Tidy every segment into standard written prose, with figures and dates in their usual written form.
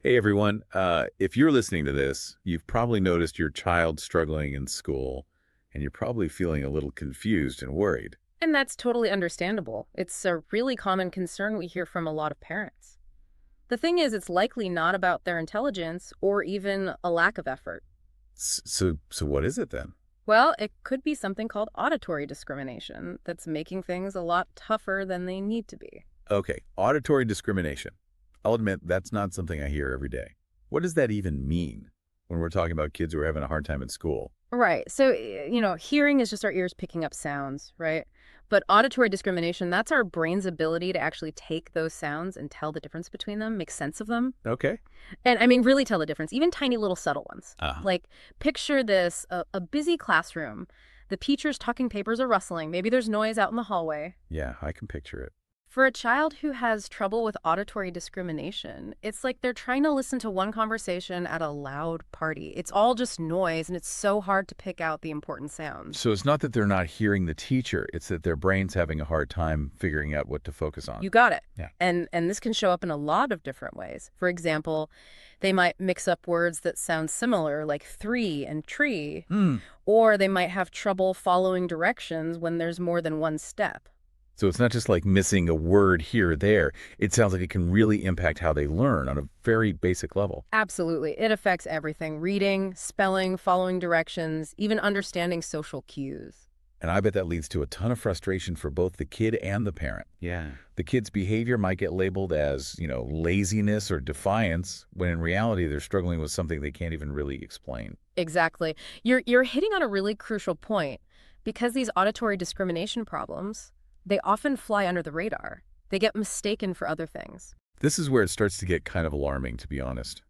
Hey everyone, if you're listening to this, you've probably noticed your child struggling in school, and you're probably feeling a little confused and worried. And that's totally understandable. It's a really common concern we hear from a lot of parents. The thing is, it's likely not about their intelligence or even a lack of effort. So what is it then? Well, it could be something called auditory discrimination that's making things a lot tougher than they need to be. Okay, auditory discrimination. I'll admit that's not something I hear every day. What does that even mean when we're talking about kids who are having a hard time at school? Right. So, hearing is just our ears picking up sounds, right? But auditory discrimination, that's our brain's ability to actually take those sounds and tell the difference between them, make sense of them. Okay. And I mean, really tell the difference, even tiny little subtle ones. Uh, Like, picture this a busy classroom. The teacher's tucking papers or rustling. Maybe there's noise out in the hallway. yeah, I can picture it. For a child who has trouble with auditory discrimination, it's like they're trying to listen to one conversation at a loud party. It's all just noise, and it's so hard to pick out the important sounds. So it's not that they're not hearing the teacher, it's that their brain's having a hard time figuring out what to focus on. You got it. Yeah. And this can show up in a lot of different ways. For example, they might mix up words that sound similar, like three and tree, Hmm. or they might have trouble following directions when there's more than one step. So it's not just like missing a word here or there. It sounds like it can really impact how they learn on a very basic level. Absolutely. It affects everything: reading, spelling, following directions, even understanding social cues. And I bet that leads to a ton of frustration for both the kid and the parent. Yeah. The kid's behavior might get labeled as, laziness or defiance, when in reality they're struggling with something they can't even really explain. Exactly. You're hitting on a really crucial point because these auditory discrimination problems, they often fly under the radar. They get mistaken for other things. This is where it starts to get kind of alarming, to be honest,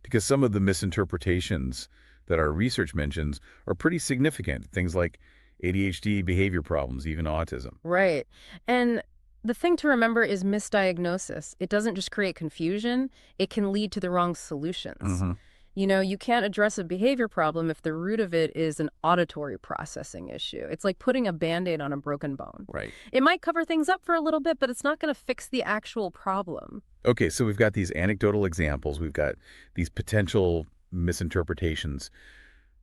because some of the misinterpretations that our research mentions are pretty significant. Things like ADHD, behavior problems, even autism. Right. And the thing to remember is misdiagnosis. It doesn't just create confusion, it can lead to the wrong solutions. Hmm. You can't address a behavior problem if the root of it is an auditory processing issue. It's like putting a Band-Aid on a broken bone. Right. It might cover things up for a little bit, but it's not going to fix the actual problem. Okay, so we've got these anecdotal examples. We've got these potential misinterpretations.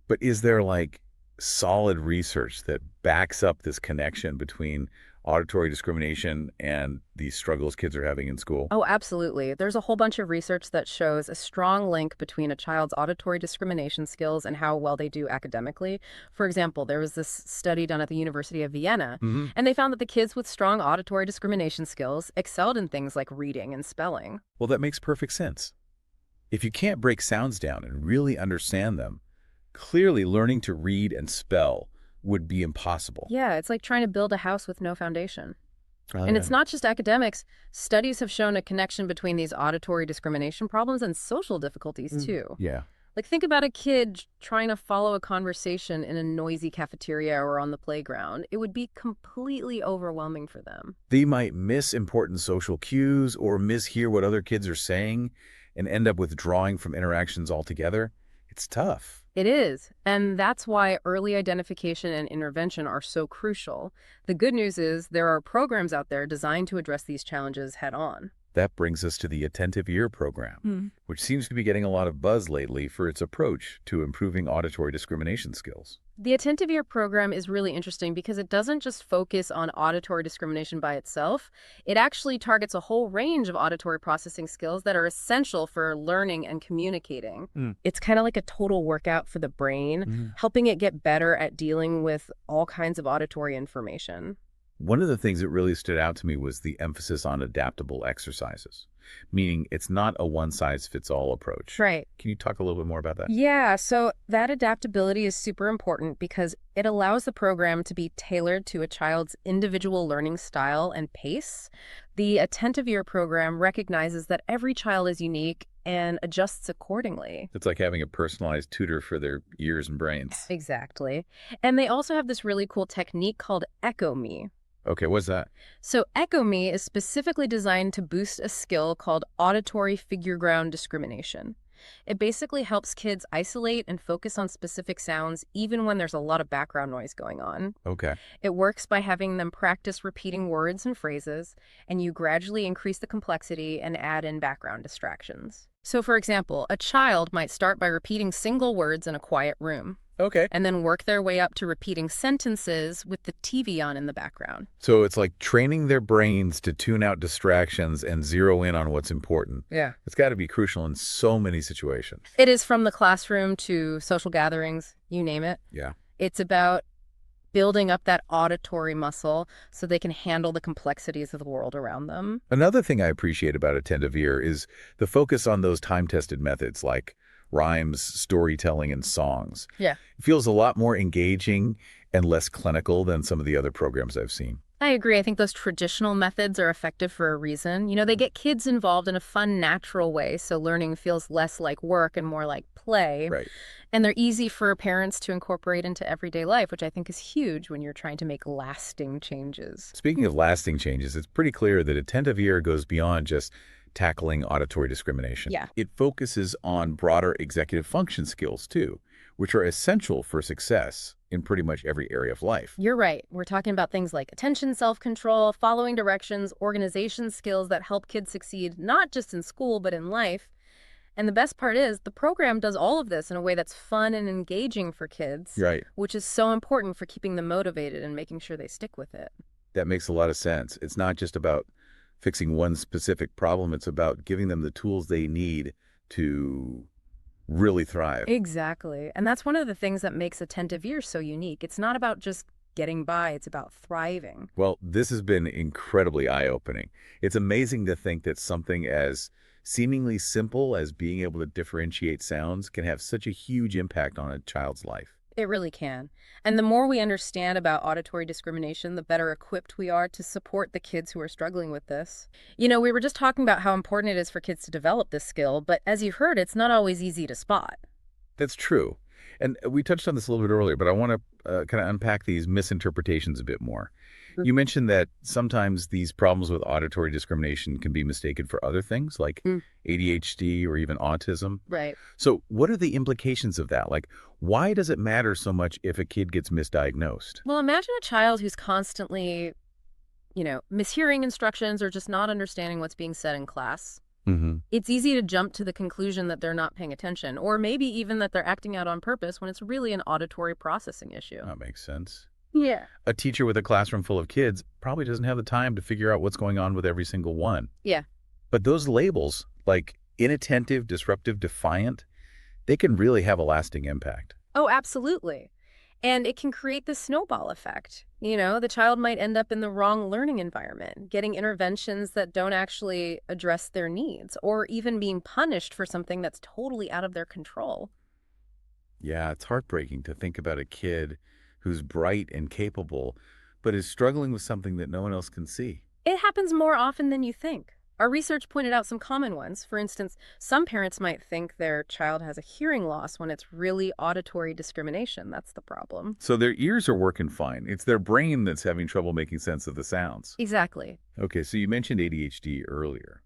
But is there like solid research that backs up this connection between auditory discrimination and these struggles kids are having in school? Oh, absolutely. There's a whole bunch of research that shows a strong link between a child's auditory discrimination skills and how well they do academically. For example, there was this study done at the University of Vienna, Hmm. and they found that the kids with strong auditory discrimination skills excelled in things like reading and spelling. Well, that makes perfect sense. If you can't break sounds down and really understand them, clearly learning to read and spell would be impossible. Yeah, it's like trying to build a house with no foundation. Oh, And yeah. it's not just academics. Studies have shown a connection between these auditory discrimination problems and social difficulties, too. Yeah. Like, think about a kid trying to follow a conversation in a noisy cafeteria or on the playground. It would be completely overwhelming for them. They might miss important social cues or mishear what other kids are saying and end up withdrawing from interactions altogether. It's tough. It is. And that's why early identification and intervention are so crucial. The good news is there are programs out there designed to address these challenges head on. That brings us to the Attentive Ear program, which seems to be getting a lot of buzz lately for its approach to improving auditory discrimination skills. The Attentive Ear program is really interesting because it doesn't just focus on auditory discrimination by itself. It actually targets a whole range of auditory processing skills that are essential for learning and communicating. Mm. It's kind of like a total workout for the brain, helping it get better at dealing with all kinds of auditory information. One of the things that really stood out to me was the emphasis on adaptable exercises, meaning it's not a one-size-fits-all approach. Right. Can you talk a little bit more about that? Yeah, so that adaptability is super important because it allows the program to be tailored to a child's individual learning style and pace. The Attentive Ear program recognizes that every child is unique and adjusts accordingly. It's like having a personalized tutor for their ears and brains. Exactly. And they also have this really cool technique called Echo Me. Okay, what's that? So Echo Me is specifically designed to boost a skill called auditory figure ground discrimination. It basically helps kids isolate and focus on specific sounds even when there's a lot of background noise going on. Okay. It works by having them practice repeating words and phrases, and you gradually increase the complexity and add in background distractions. So, for example, a child might start by repeating single words in a quiet room, Okay. and then work their way up to repeating sentences with the TV on in the background. So it's like training their brains to tune out distractions and zero in on what's important. Yeah. It's got to be crucial in so many situations. It is from the classroom to social gatherings, you name it. Yeah. It's about building up that auditory muscle so they can handle the complexities of the world around them. Another thing I appreciate about attentive ear is the focus on those time-tested methods like rhymes, storytelling, and songs. Yeah. It feels a lot more engaging and less clinical than some of the other programs I've seen. I agree. I think those traditional methods are effective for a reason. They get kids involved in a fun, natural way, so learning feels less like work and more like play. Right. And they're easy for parents to incorporate into everyday life, which I think is huge when you're trying to make lasting changes. Speaking of lasting changes, it's pretty clear that attentive ear goes beyond just tackling auditory discrimination. Yeah. It focuses on broader executive function skills, too, which are essential for success in pretty much every area of life. You're right. We're talking about things like attention, self-control, following directions, organization skills that help kids succeed, not just in school, but in life. And the best part is the program does all of this in a way that's fun and engaging for kids, Right. which is so important for keeping them motivated and making sure they stick with it. That makes a lot of sense. It's not just about fixing one specific problem. It's about giving them the tools they need to really thrive. Exactly. And that's one of the things that makes attentive ear so unique. It's not about just getting by, it's about thriving. Well, this has been incredibly eye-opening. It's amazing to think that something as seemingly simple as being able to differentiate sounds can have such a huge impact on a child's life. It really can. And the more we understand about auditory discrimination, the better equipped we are to support the kids who are struggling with this. We were just talking about how important it is for kids to develop this skill, but as you heard, it's not always easy to spot. That's true. And we touched on this a little bit earlier, but I want to kind of unpack these misinterpretations a bit more. You mentioned that sometimes these problems with auditory discrimination can be mistaken for other things like Mm. ADHD or even autism. Right. So what are the implications of that? Like, why does it matter so much if a kid gets misdiagnosed? Well, imagine a child who's constantly, mishearing instructions or just not understanding what's being said in class. Mm-hmm. It's easy to jump to the conclusion that they're not paying attention, or maybe even that they're acting out on purpose when it's really an auditory processing issue. That makes sense. Yeah. A teacher with a classroom full of kids probably doesn't have the time to figure out what's going on with every single one. Yeah. But those labels, like inattentive, disruptive, defiant, they can really have a lasting impact. Oh, absolutely. And it can create the snowball effect. The child might end up in the wrong learning environment, getting interventions that don't actually address their needs, or even being punished for something that's totally out of their control. Yeah, it's heartbreaking to think about a kid who's bright and capable, but is struggling with something that no one else can see. It happens more often than you think. Our research pointed out some common ones. For instance, some parents might think their child has a hearing loss when it's really auditory discrimination. That's the problem. So their ears are working fine. It's their brain that's having trouble making sense of the sounds. Exactly. Okay, so you mentioned ADHD earlier.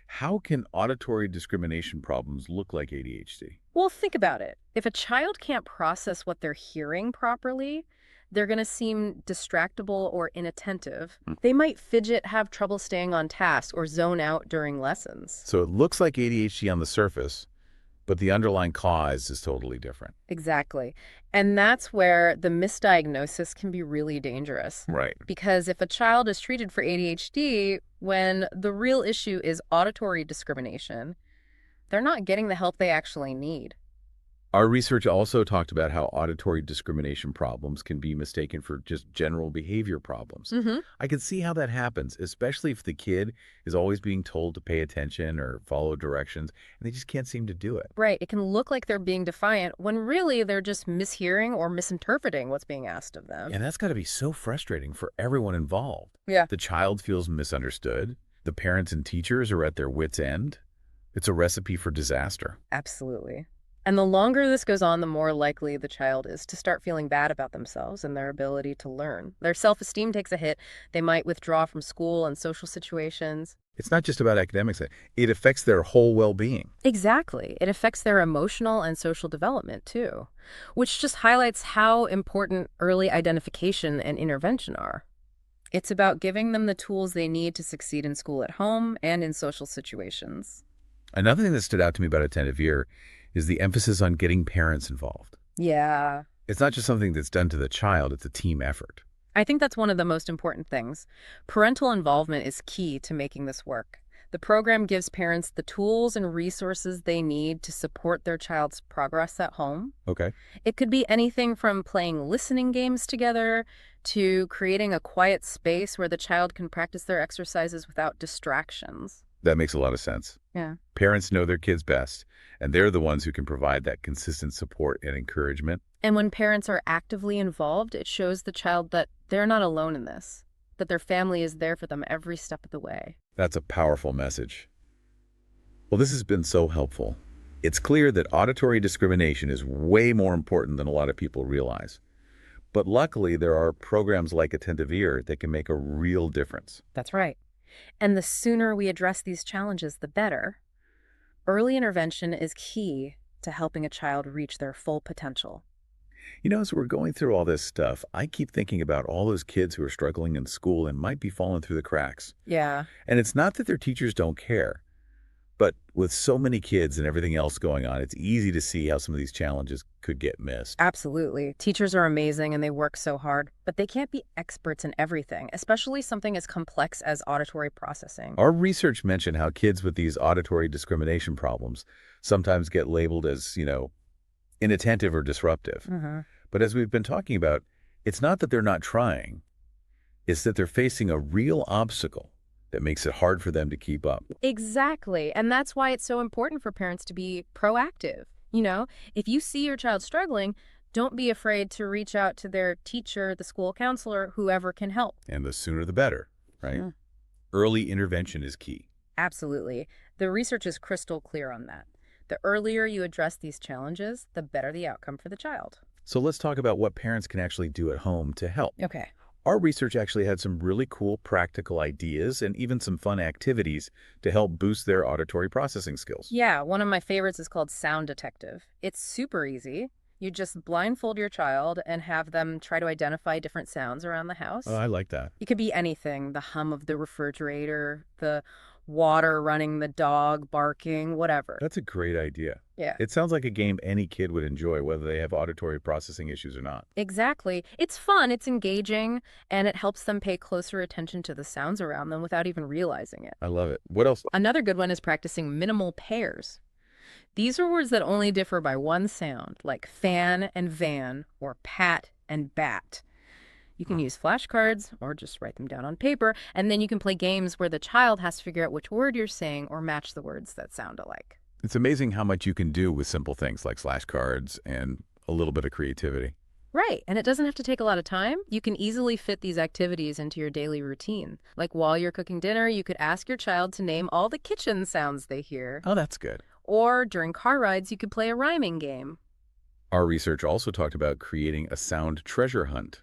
How can auditory discrimination problems look like ADHD? Well, think about it. If a child can't process what they're hearing properly, they're going to seem distractible or inattentive. They might fidget, have trouble staying on task, or zone out during lessons. So it looks like ADHD on the surface, but the underlying cause is totally different. Exactly. And that's where the misdiagnosis can be really dangerous. Right. Because if a child is treated for ADHD when the real issue is auditory discrimination, they're not getting the help they actually need. Our research also talked about how auditory discrimination problems can be mistaken for just general behavior problems. Mm-hmm. I can see how that happens, especially if the kid is always being told to pay attention or follow directions, and they just can't seem to do it. Right. It can look like they're being defiant when really they're just mishearing or misinterpreting what's being asked of them. And that's got to be so frustrating for everyone involved. Yeah. The child feels misunderstood. The parents and teachers are at their wits' end. It's a recipe for disaster. Absolutely. And the longer this goes on, the more likely the child is to start feeling bad about themselves and their ability to learn. Their self-esteem takes a hit. They might withdraw from school and social situations. It's not just about academics. It affects their whole well-being. Exactly. It affects their emotional and social development too, which just highlights how important early identification and intervention are. It's about giving them the tools they need to succeed in school at home and in social situations. Another thing that stood out to me about attentive ear is the emphasis on getting parents involved. Yeah, It's not just something that's done to the child, it's a team effort. I think that's one of the most important things. Parental involvement is key to making this work. The program gives parents the tools and resources they need to support their child's progress at home. Okay. It could be anything from playing listening games together to creating a quiet space where the child can practice their exercises without distractions. That makes a lot of sense. Yeah. Parents know their kids best, and they're the ones who can provide that consistent support and encouragement. And when parents are actively involved, it shows the child that they're not alone in this, that their family is there for them every step of the way. That's a powerful message. Well, this has been so helpful. It's clear that auditory discrimination is way more important than a lot of people realize. But luckily, there are programs like Attentive Ear that can make a real difference. That's right. And the sooner we address these challenges, the better. Early intervention is key to helping a child reach their full potential. You know, as we're going through all this stuff, I keep thinking about all those kids who are struggling in school and might be falling through the cracks. Yeah. And it's not that their teachers don't care, but with so many kids and everything else going on, it's easy to see how some of these challenges could get missed. Absolutely. Teachers are amazing and they work so hard, but they can't be experts in everything, especially something as complex as auditory processing. Our research mentioned how kids with these auditory discrimination problems sometimes get labeled as, inattentive or disruptive. Hmm. But as we've been talking about, it's not that they're not trying, it's that they're facing a real obstacle that makes it hard for them to keep up. Exactly. And that's why it's so important for parents to be proactive. If you see your child struggling, don't be afraid to reach out to their teacher, the school counselor, whoever can help. And the sooner the better, right? Mm. Early intervention is key. Absolutely. The research is crystal clear on that. The earlier you address these challenges, the better the outcome for the child. So let's talk about what parents can actually do at home to help. Okay. Our research actually had some really cool practical ideas and even some fun activities to help boost their auditory processing skills. Yeah, one of my favorites is called Sound Detective. It's super easy. You just blindfold your child and have them try to identify different sounds around the house. Oh, I like that. It could be anything, the hum of the refrigerator, the water running, the dog barking, whatever. That's a great idea. Yeah, It sounds like a game any kid would enjoy, whether they have auditory processing issues or not. exactly. It's fun, it's engaging, and it helps them pay closer attention to the sounds around them without even realizing it. I love it. What else? Another good one is practicing minimal pairs. These are words that only differ by one sound, like fan and van, or pat and bat. You can use flashcards or just write them down on paper, and then you can play games where the child has to figure out which word you're saying or match the words that sound alike. It's amazing how much you can do with simple things like flashcards and a little bit of creativity. Right, and it doesn't have to take a lot of time. You can easily fit these activities into your daily routine. Like while you're cooking dinner, you could ask your child to name all the kitchen sounds they hear. Oh, that's good. Or during car rides, you could play a rhyming game. Our research also talked about creating a sound treasure hunt,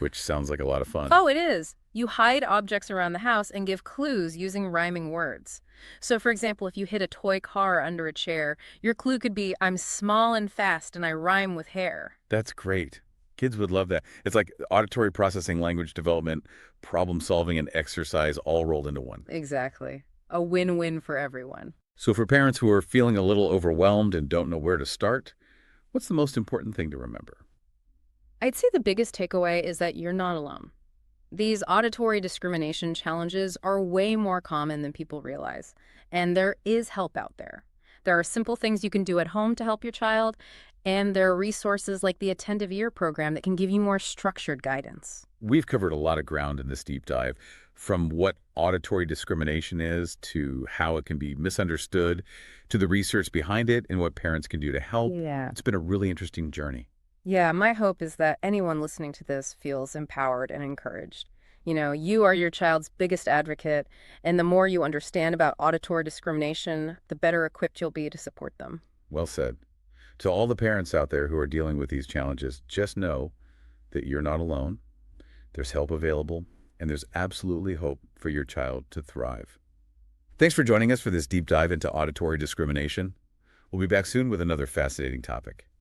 which sounds like a lot of fun. Oh, it is. You hide objects around the house and give clues using rhyming words. So, for example, if you hid a toy car under a chair, your clue could be, I'm small and fast and I rhyme with hair. That's great. Kids would love that. It's like auditory processing, language development, problem solving, and exercise all rolled into one. Exactly. A win-win for everyone. So for parents who are feeling a little overwhelmed and don't know where to start, what's the most important thing to remember? I'd say the biggest takeaway is that you're not alone. These auditory discrimination challenges are way more common than people realize, and there is help out there. There are simple things you can do at home to help your child, and there are resources like the Attentive Ear program that can give you more structured guidance. We've covered a lot of ground in this deep dive, from what auditory discrimination is to how it can be misunderstood, to the research behind it and what parents can do to help. Yeah. It's been a really interesting journey. Yeah, my hope is that anyone listening to this feels empowered and encouraged. You are your child's biggest advocate, and the more you understand about auditory discrimination, the better equipped you'll be to support them. Well said. To all the parents out there who are dealing with these challenges, just know that you're not alone. There's help available, and there's absolutely hope for your child to thrive. Thanks for joining us for this deep dive into auditory discrimination. We'll be back soon with another fascinating topic.